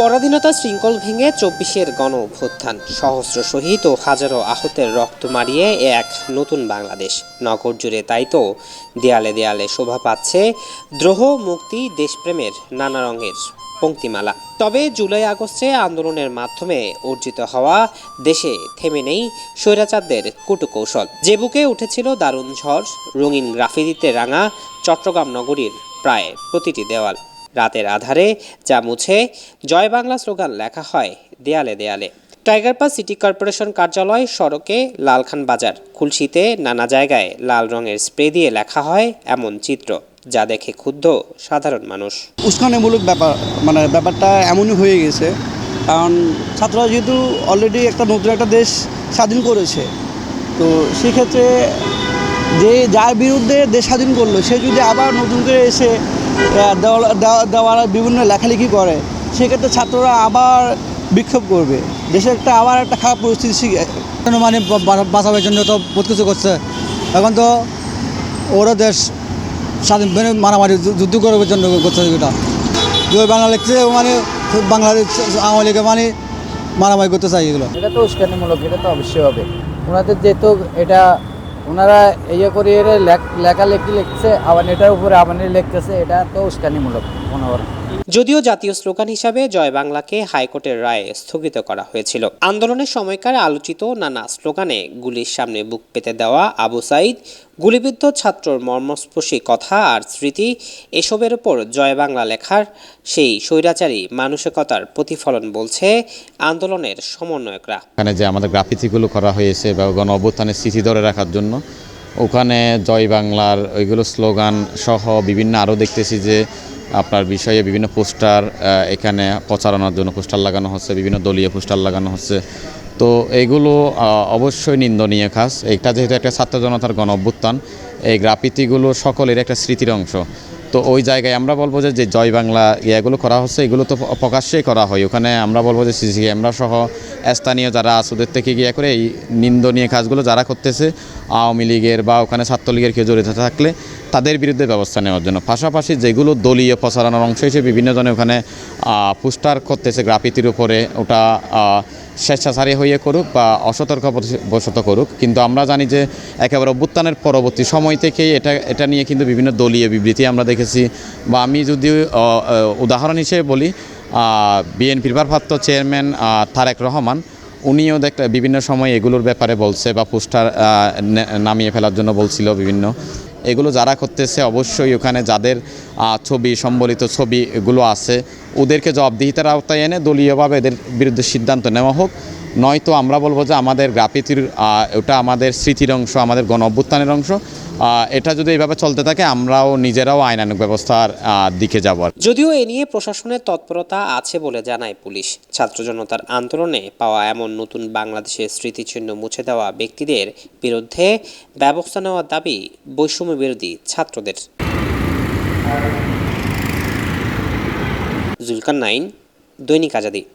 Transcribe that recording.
পরাধীনতা শৃঙ্খল ভেঙে ২৪-এর গণ অভ্যুত্থান, সহস্র শহীদ ও হাজারো আহতের রক্ত মারিয়ে এক নতুন বাংলাদেশ নগর জুড়ে। তাই তো দেয়ালে দেয়ালে শোভা পাচ্ছে দ্রোহ, মুক্তি, দেশপ্রেমের নানা রঙের পংক্তিমালা। তবে জুলাই আগস্টে আন্দোলনের মাধ্যমে অর্জিত হওয়া দেশে থেমে নেই স্বৈরাচারদের কূটকৌশল। যে বুকে উঠেছিল দারুণ ঝড়, রঙিন গ্রাফিতিতে রাঙা চট্টগ্রাম নগরীর প্রায় প্রতিটি দেওয়াল। রাতের আধারে যা মুছে জয় বাংলা স্লোগান লেখা হয় দেয়ালে দেয়ালে। টাইগার পাস সিটি কর্পোরেশন কার্যালয়, সড়কে লালখান বাজার, খুলশীতে নানা জায়গায় লাল রঙের স্প্রে দিয়ে লেখা হয় এমন চিত্র যা দেখে ক্ষুব্ধ সাধারণ মানুষ। উস্কানিমূলক ব্যাপারটা এমনই হয়ে গেছে, কারণ ছাত্ররা যেহেতু অলরেডি নতুন একটা দেশ স্বাধীন করেছে, তো সেক্ষেত্রে যার বিরুদ্ধে দেশ স্বাধীন করলো সে যদি আবার নতুন করে এসে দেওয়ার বিভিন্ন লেখালেখি করে, সেক্ষেত্রে ছাত্ররা আবার বিক্ষোভ করবে, দেশে আবার একটা খারাপ পরিস্থিতি বাঁচাবার জন্য তো বহুত কিছু করছে। এখন তো ওরা দেশ স্বাধীন মারামারি যুদ্ধ করার জন্য করছে। এটা জয় বাংলা লিখছে, বাংলাদেশ আওয়ামী লীগে মারামারি করতে চাই। এগুলো এটা তো উস্কানিমূলক, এটা তো অবশ্যই হবে। ওনাদের যেহেতু এটা ওনারা করে লেখালেখি লিখছে, আবার এটার উপরে আবার লিখতেছে, এটা তো উস্কানিমূলক মনে হয়। যদিও জাতীয় স্লোগান হিসাবে জয় বাংলাকে হাইকোর্টের রায়ে স্থগিত করা হয়েছিল। আন্দোলনের সময়কার আলোচিত নানা স্লোগানে গুলির সামনে বুক পেতে দেওয়া আবু সাইদ, গুলিবিদ্ধ ছাত্রর মর্মস্পর্শী কথা আর স্মৃতি, এসবের ওপর জয় বাংলা লেখার সেই স্বৈরাচারী মানসিকতার প্রতিফলন বলছে আন্দোলনের সমন্বয়করা। এখানে যে আমাদের গ্রাফিতিগুলো করা হয়েছে বা গণ অভ্যুত্থানের স্মৃতি ধরে রাখার জন্য, ওখানে জয় বাংলার ওইগুলো স্লোগান সহ বিভিন্ন আরও দেখতেছি যে আপনার বিষয়ে বিভিন্ন পোস্টার এখানে প্রচারণার জন্য পোস্টার লাগানো হচ্ছে, বিভিন্ন দলীয় পোস্টার লাগানো হচ্ছে। তো এগুলো অবশ্যই নিন্দনীয় কাজ। এটা যেহেতু একটা ছাত্র জনতার গণ অভ্যুত্থান, এই গ্রাফিতিগুলো সকলের একটা স্মৃতির অংশ। তো ওই জায়গায় আমরা বলবো যে জয় বাংলা এগুলো করা হচ্ছে, এগুলো তো প্রকাশ্যেই করা হয়। ওখানে আমরা বলবো যে সিসি ক্যামেরা সহ স্থানীয় যারা আছে ওদের থেকে গিয়ে করে এই নিন্দনীয় কাজগুলো যারা করতেছে, আওয়ামী লীগের বা ওখানে ছাত্রলীগের কেউ জড়িত থাকলে তাদের বিরুদ্ধে ব্যবস্থা নেওয়ার জন্য। পাশাপাশি যেগুলো দলীয় প্রচারণার অংশ হিসেবে বিভিন্ন জনে ওখানে পোস্টার করতেছে গ্রাফিতির উপরে, ওটা স্বেচ্ছাচারী হয়ে করুক বা অসতর্কবশত করুক, কিন্তু আমরা জানি যে একেবারে অভ্যুত্থানের পরবর্তী সময় থেকেই এটা নিয়ে কিন্তু বিভিন্ন দলীয় বিবৃতি আমরা দেখেছি। বা আমি যদি উদাহরণ হিসেবে বলি, বিএনপির ভারপ্রাপ্ত চেয়ারম্যান তারেক রহমান, উনিও বিভিন্ন সময় এগুলোর ব্যাপারে বলছে বা পোস্টার নামিয়ে ফেলার জন্য বলছিল বিভিন্ন। এগুলো যারা করতেছে অবশ্যই ওখানে যাদের ছবি সম্বলিত ছবিগুলো আছে ওদেরকে জবাবদিহিতার আওতায় এনে দলীয়ভাবে এদের বিরুদ্ধে সিদ্ধান্ত নেওয়া হোক। নয়তো আমরা বলবো যে আমাদের গ্রাফিতির ওটা আমাদের স্মৃতির অংশ, আমাদের গণ অভ্যুত্থানের অংশ। এটা যদি এইভাবে চলতে থাকে আমরাও নিজেরাও আইনানুগ ব্যবস্থার দিকে যাব। যদিও এ নিয়ে প্রশাসনের তৎপরতা আছে বলে জানায় পুলিশ। ছাত্র জনতার আন্দোলনে পাওয়া এমন নতুন বাংলাদেশের স্মৃতিচিহ্ন মুছে দেওয়া ব্যক্তিদের বিরুদ্ধে ব্যবস্থা নেওয়ার দাবি বৈষম্য বিরোধী ছাত্রদের। জুলকারনাইন, দৈনিক আজাদী।